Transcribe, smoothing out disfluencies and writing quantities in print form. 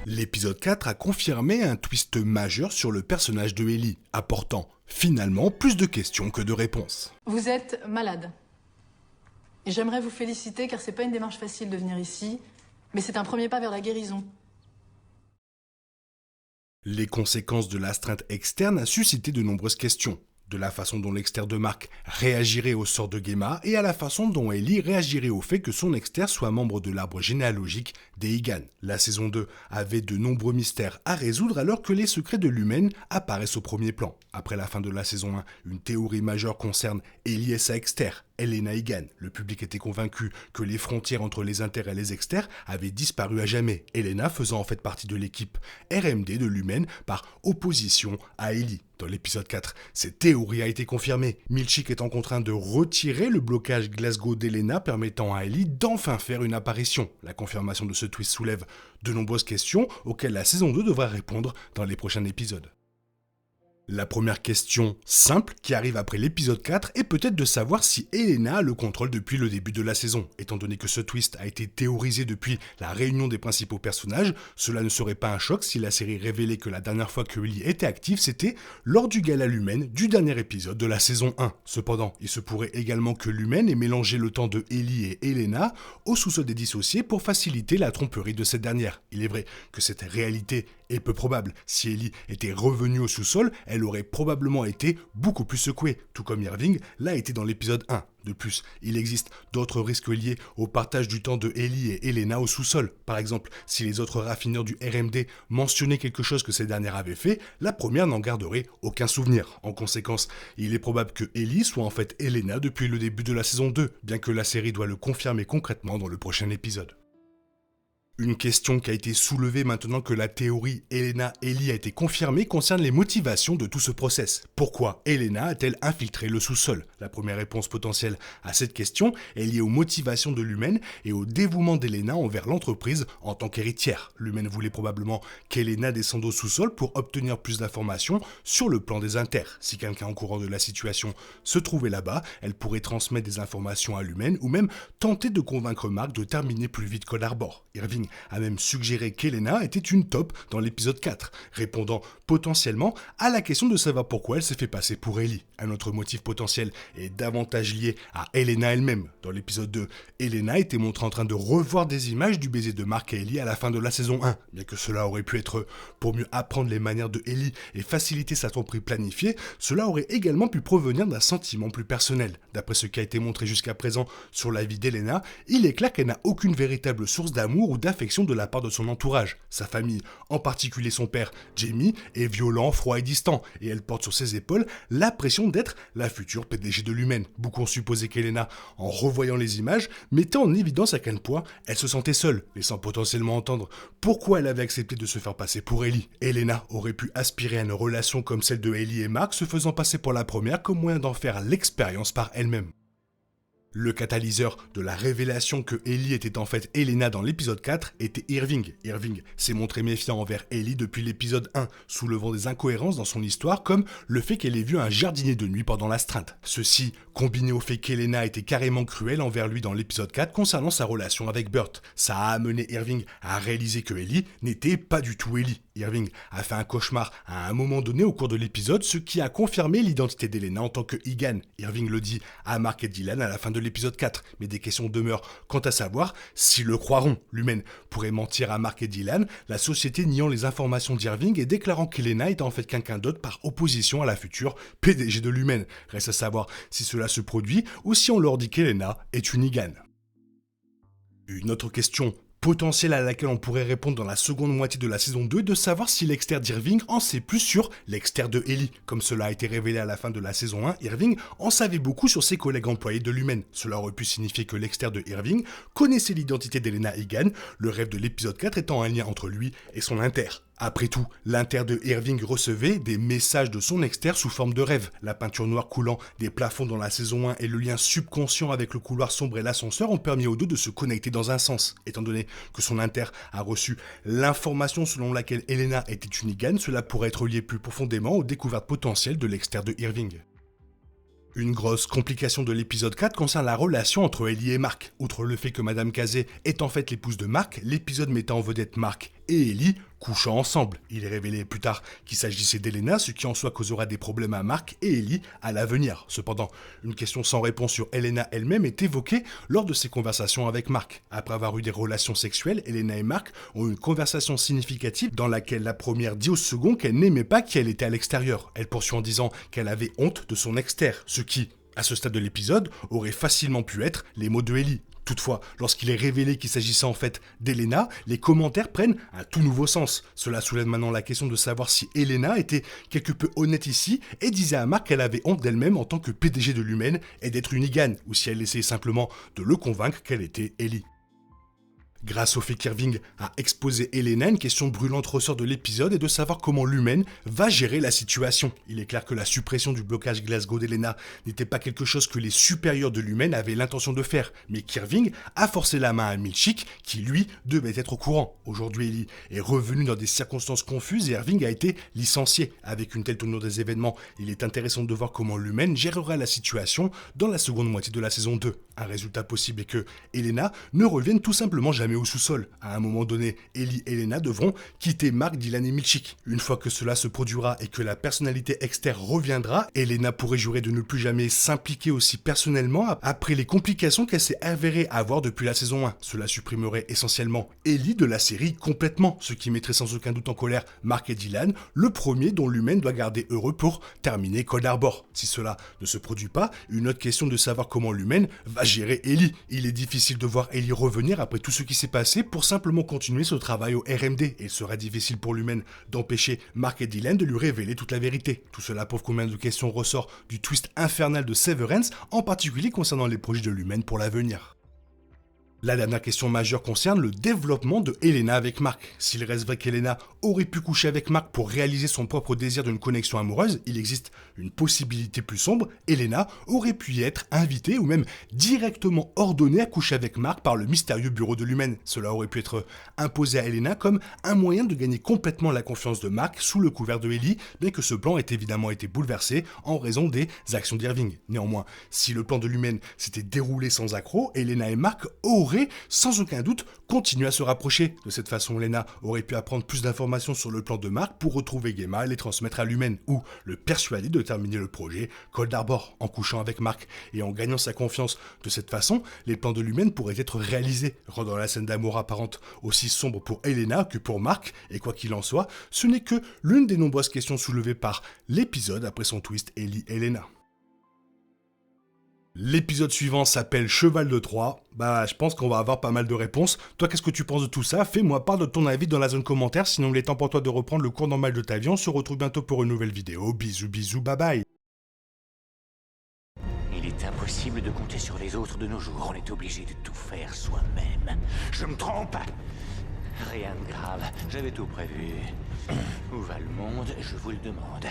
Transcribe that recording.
L'épisode 4 a confirmé un twist majeur sur le personnage de Ellie, apportant finalement plus de questions que de réponses. Vous êtes malade. Et j'aimerais vous féliciter car c'est pas une démarche facile de venir ici, mais c'est un premier pas vers la guérison. Les conséquences de l'astreinte externe a suscité de nombreuses questions, de la façon dont l'externe de Mark réagirait au sort de Gemma et à la façon dont Ellie réagirait au fait que son externe soit membre de l'arbre généalogique des Higan. La saison 2 avait de nombreux mystères à résoudre alors que les secrets de l'humaine apparaissent au premier plan. Après la fin de la saison 1, une théorie majeure concerne Ellie et sa externe, Elena Higan. Le public était convaincu que les frontières entre les inter et les exter avaient disparu à jamais, Elena faisant en fait partie de l'équipe RMD de l'humaine par opposition à Ellie. Dans l'épisode 4, cette théorie a été confirmée, Milchick étant contraint de retirer le blocage Glasgow d'Elena permettant à Ellie d'enfin faire une apparition. La confirmation de ce twist soulève de nombreuses questions auxquelles la saison 2 devra répondre dans les prochains épisodes. La première question simple qui arrive après l'épisode 4 est peut-être de savoir si Elena a le contrôle depuis le début de la saison. Étant donné que ce twist a été théorisé depuis la réunion des principaux personnages, cela ne serait pas un choc si la série révélait que la dernière fois que Ellie était active, c'était lors du gala Lumen du dernier épisode de la saison 1. Cependant, il se pourrait également que Lumen ait mélangé le temps de Ellie et Elena au sous-sol des dissociés pour faciliter la tromperie de cette dernière. Il est vrai que cette réalité est peu probable. Si Ellie était revenue au sous-sol, elle aurait probablement été beaucoup plus secouée, tout comme Irving l'a été dans l'épisode 1. De plus, il existe d'autres risques liés au partage du temps de Ellie et Elena au sous-sol. Par exemple, si les autres raffineurs du RMD mentionnaient quelque chose que ces dernières avaient fait, la première n'en garderait aucun souvenir. En conséquence, il est probable que Ellie soit en fait Elena depuis le début de la saison 2, bien que la série doit le confirmer concrètement dans le prochain épisode. Une question qui a été soulevée maintenant que la théorie Elena-Ellie a été confirmée concerne les motivations de tout ce process. Pourquoi Elena a-t-elle infiltré le sous-sol ? La première réponse potentielle à cette question est liée aux motivations de l'humaine et au dévouement d'Elena envers l'entreprise en tant qu'héritière. L'humaine voulait probablement qu'Elena descende au sous-sol pour obtenir plus d'informations sur le plan des inters. Si quelqu'un au courant de la situation se trouvait là-bas, elle pourrait transmettre des informations à l'humaine ou même tenter de convaincre Mark de terminer plus vite qu'Old Arbor. Irving a même suggéré qu'Elena était une taupe dans l'épisode 4, répondant potentiellement à la question de savoir pourquoi elle s'est fait passer pour Ellie. Un autre motif potentiel est davantage lié à Elena elle-même. Dans l'épisode 2, Elena était montrée en train de revoir des images du baiser de Mark et Ellie à la fin de la saison 1. Bien que cela aurait pu être pour mieux apprendre les manières de Ellie et faciliter sa tromperie planifiée, cela aurait également pu provenir d'un sentiment plus personnel. D'après ce qui a été montré jusqu'à présent sur la vie d'Elena, il est clair qu'elle n'a aucune véritable source d'amour ou d'affection de la part de son entourage. Sa famille, en particulier son père, Jamie, est violent, froid et distant, et elle porte sur ses épaules la pression d'être la future PDG de l'humaine. Beaucoup ont supposé qu'Elena, en revoyant les images, mettait en évidence à quel point elle se sentait seule, laissant potentiellement entendre pourquoi elle avait accepté de se faire passer pour Ellie. Elena aurait pu aspirer à une relation comme celle de Ellie et Mark, se faisant passer pour la première comme moyen d'en faire l'expérience par elle-même. Le catalyseur de la révélation que Ellie était en fait Elena dans l'épisode 4 était Irving. Irving s'est montré méfiant envers Ellie depuis l'épisode 1, soulevant des incohérences dans son histoire comme le fait qu'elle ait vu un jardinier de nuit pendant l'astreinte. Ceci, combiné au fait qu'Elena était carrément cruelle envers lui dans l'épisode 4 concernant sa relation avec Burt. Ça a amené Irving à réaliser que Ellie n'était pas du tout Ellie. Irving a fait un cauchemar à un moment donné au cours de l'épisode, ce qui a confirmé l'identité d'Elena en tant que Higan. Irving le dit à Mark et Dylan à la fin de l'épisode 4, mais des questions demeurent quant à savoir s'ils le croiront. L'humaine pourrait mentir à Mark et Dylan, la société niant les informations d'Irving et déclarant qu'Elena était en fait quelqu'un d'autre par opposition à la future PDG de l'humaine. Reste à savoir si cela se produit ou si on leur dit qu'Elena est une Higan. Une autre question potentiel à laquelle on pourrait répondre dans la seconde moitié de la saison 2 de savoir si l'externe d'Irving en sait plus sur l'externe de Ellie. Comme cela a été révélé à la fin de la saison 1, Irving en savait beaucoup sur ses collègues employés de l'humaine. Cela aurait pu signifier que l'externe de Irving connaissait l'identité d'Elena Higan, le rêve de l'épisode 4 étant un lien entre lui et son inter. Après tout, l'inter de Irving recevait des messages de son externe sous forme de rêve. La peinture noire coulant des plafonds dans la saison 1 et le lien subconscient avec le couloir sombre et l'ascenseur ont permis aux deux de se connecter dans un sens. Étant donné que son inter a reçu l'information selon laquelle Elena était une Higan, cela pourrait être lié plus profondément aux découvertes potentielles de l'externe de Irving. Une grosse complication de l'épisode 4 concerne la relation entre Ellie et Mark. Outre le fait que Madame Kazé est en fait l'épouse de Mark, l'épisode mettant en vedette Mark et Ellie couchant ensemble. Il est révélé plus tard qu'il s'agissait d'Elena, ce qui en soi causera des problèmes à Mark et Ellie à l'avenir. Cependant, une question sans réponse sur Elena elle-même est évoquée lors de ses conversations avec Mark. Après avoir eu des relations sexuelles, Elena et Mark ont eu une conversation significative dans laquelle la première dit au second qu'elle n'aimait pas qu'elle était à l'extérieur. Elle poursuit en disant qu'elle avait honte de son externe, ce qui, à ce stade de l'épisode, aurait facilement pu être les mots de Ellie. Toutefois, lorsqu'il est révélé qu'il s'agissait en fait d'Elena, les commentaires prennent un tout nouveau sens. Cela soulève maintenant la question de savoir si Elena était quelque peu honnête ici et disait à Mark qu'elle avait honte d'elle-même en tant que PDG de l'Humaine et d'être une Negan, ou si elle essayait simplement de le convaincre qu'elle était Ellie. Grâce au fait qu'Irving a exposé Elena, une question brûlante ressort de l'épisode est de savoir comment l'Humaine va gérer la situation. Il est clair que la suppression du blocage Glasgow d'Elena n'était pas quelque chose que les supérieurs de l'Humaine avaient l'intention de faire, mais qu'Irving a forcé la main à Milchick, qui lui devait être au courant. Aujourd'hui, Ellie est revenue dans des circonstances confuses et Irving a été licencié. Avec une telle tournure des événements, il est intéressant de voir comment l'Humaine gérera la situation dans la seconde moitié de la saison 2. Un résultat possible est que Elena ne revienne tout simplement jamais au sous-sol. À un moment donné, Ellie et Elena devront quitter Mark, Dylan et Milchick. Une fois que cela se produira et que la personnalité externe reviendra, Elena pourrait jurer de ne plus jamais s'impliquer aussi personnellement après les complications qu'elle s'est avérée avoir depuis la saison 1. Cela supprimerait essentiellement Ellie de la série complètement, ce qui mettrait sans aucun doute en colère Mark et Dylan, le premier dont l'Humaine doit garder heureux pour terminer Cold Harbor. Si cela ne se produit pas, une autre question de savoir comment l'Humaine va gérer Ellie. Il est difficile de voir Ellie revenir après tout ce qui s'est passé pour simplement continuer ce travail au RMD, et il sera difficile pour l'Humaine d'empêcher Mark et Dylan de lui révéler toute la vérité. Tout cela prouve combien de questions ressort du twist infernal de Severance, en particulier concernant les projets de l'Humaine pour l'avenir. La dernière question majeure concerne le développement de Elena avec Mark. S'il reste vrai qu'Elena aurait pu coucher avec Mark pour réaliser son propre désir d'une connexion amoureuse, il existe une possibilité plus sombre. Elena aurait pu y être invitée ou même directement ordonnée à coucher avec Mark par le mystérieux bureau de l'Humaine. Cela aurait pu être imposé à Elena comme un moyen de gagner complètement la confiance de Mark sous le couvert de Ellie, bien que ce plan ait évidemment été bouleversé en raison des actions d'Irving. Néanmoins, si le plan de l'Humaine s'était déroulé sans accroc, Elena et Mark auraient sans aucun doute continué à se rapprocher. De cette façon, Elena aurait pu apprendre plus d'informations sur le plan de Mark pour retrouver Gemma et les transmettre à l'Humaine, ou le persuader de terminer le projet Cold Harbor en couchant avec Mark et en gagnant sa confiance. De cette façon, les plans de l'Humaine pourraient être réalisés, rendant la scène d'amour apparente aussi sombre pour Elena que pour Mark, et quoi qu'il en soit, ce n'est que l'une des nombreuses questions soulevées par l'épisode après son twist Ellie-Elena. L'épisode suivant s'appelle Cheval de Troie. Je pense qu'on va avoir pas mal de réponses. Toi, qu'est-ce que tu penses de tout ça? Fais-moi part de ton avis dans la zone commentaire, sinon il est temps pour toi de reprendre le cours normal de ta vie. On se retrouve bientôt pour une nouvelle vidéo. Bisous, bisous, bye bye. Il est impossible de compter sur les autres de nos jours. On est obligé de tout faire soi-même. Je me trompe? Rien de grave. J'avais tout prévu. Où va le monde? Je vous le demande.